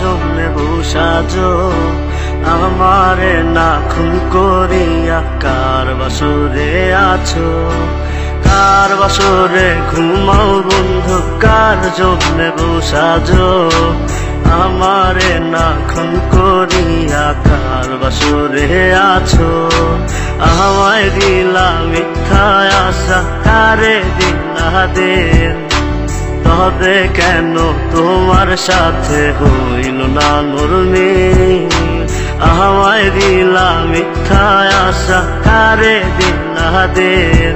জন্যে বসাজো আমারে না খুন করিয়া কার বাসরে আছো কার বাসরে ঘুমাও বন্ধু কার জন্যে বসাজো আমারে না খুন করিয়া কার বাসরে আছো আমায় দিলা মিথ্যা আশা কারে দিলা দিন তবে কেন তোমার সাথে হইল না মোর মিল আমায় দিলা মিথ্যা আশা কারে দিলা দিন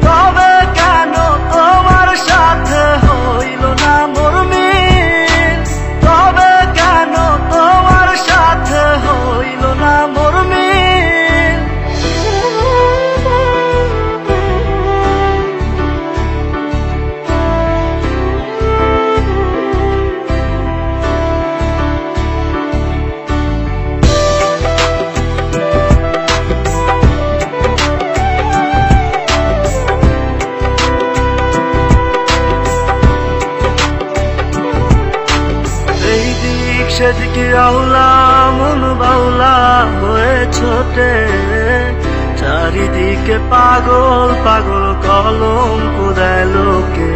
তবে কেন তোমার সাথে হইল না মোর মিল তবে কেন তোমার সাথে হইল না মোর মিল সেদিকে আউলা মন বাউলা হয়ে ছোটে চারিদিকে পাগল পাগল কলঙ্ক দেয় লোকে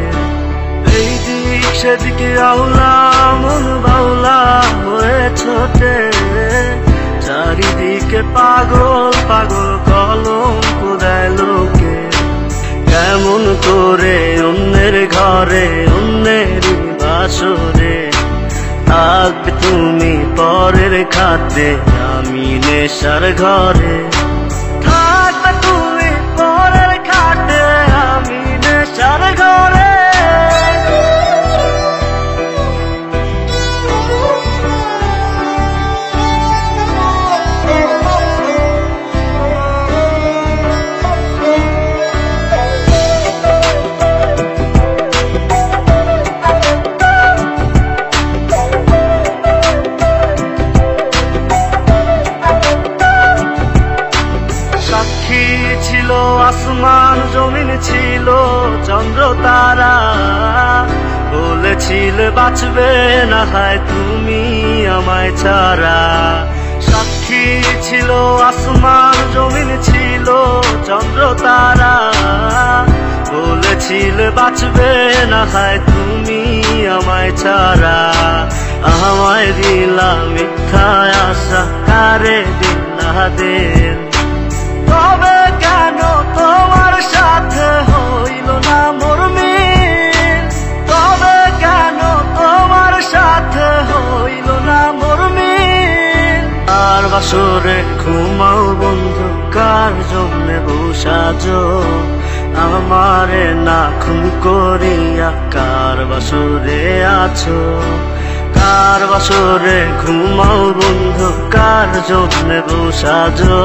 এই দিক সেদিকে আউলা মন বাউলা হয়ে ছোটে চারিদিকে পাগল পাগল কলঙ্ক দেয় লোকে কেমন করে অন্যের ঘরে অন্যেরই বাসরে থাকবে তুমি পরের খাতে আমি নেশার ঘরে থাকবে তুমি পরের খাতে আমি নেশার ঘরে ছিল আসমান জমিন ছিল চন্দ্র তারা বলেছিলে বাঁচবে না হয় তুমি আমায় ছাড়া সাক্ষী ছিল আসমান জমিন ছিল চন্দ্র তারা বলেছিলে বাঁচবে না হয় তুমি আমায় ছাড়া আমায় দিলা মিথ্যা আশা কারে দিলা দিন তবে কেন তোমার সাথে হইল না মোর মিল তবে কেন তোমার সাথে হইল না মোর মিল আর বাসরে ঘুমাও বন্ধু কার জন্যে বসাজো আমারে না খুন করিয়া কার বাসরে আছো কার বাসরে ঘুমাও বন্ধু কার জন্যে বসাজো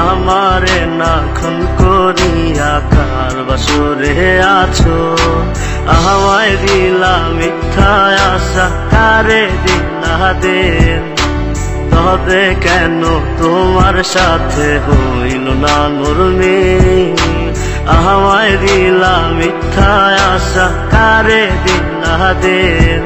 আমারে না খুন করিয়া কার বাসরে আছো আমায় দিলা মিথ্যা আশা কারে দিলা দিন তবে কেন তোমার সাথে হইল না মোর মিল আমায় দিলা মিথ্যা আশা কারে দিলা দিন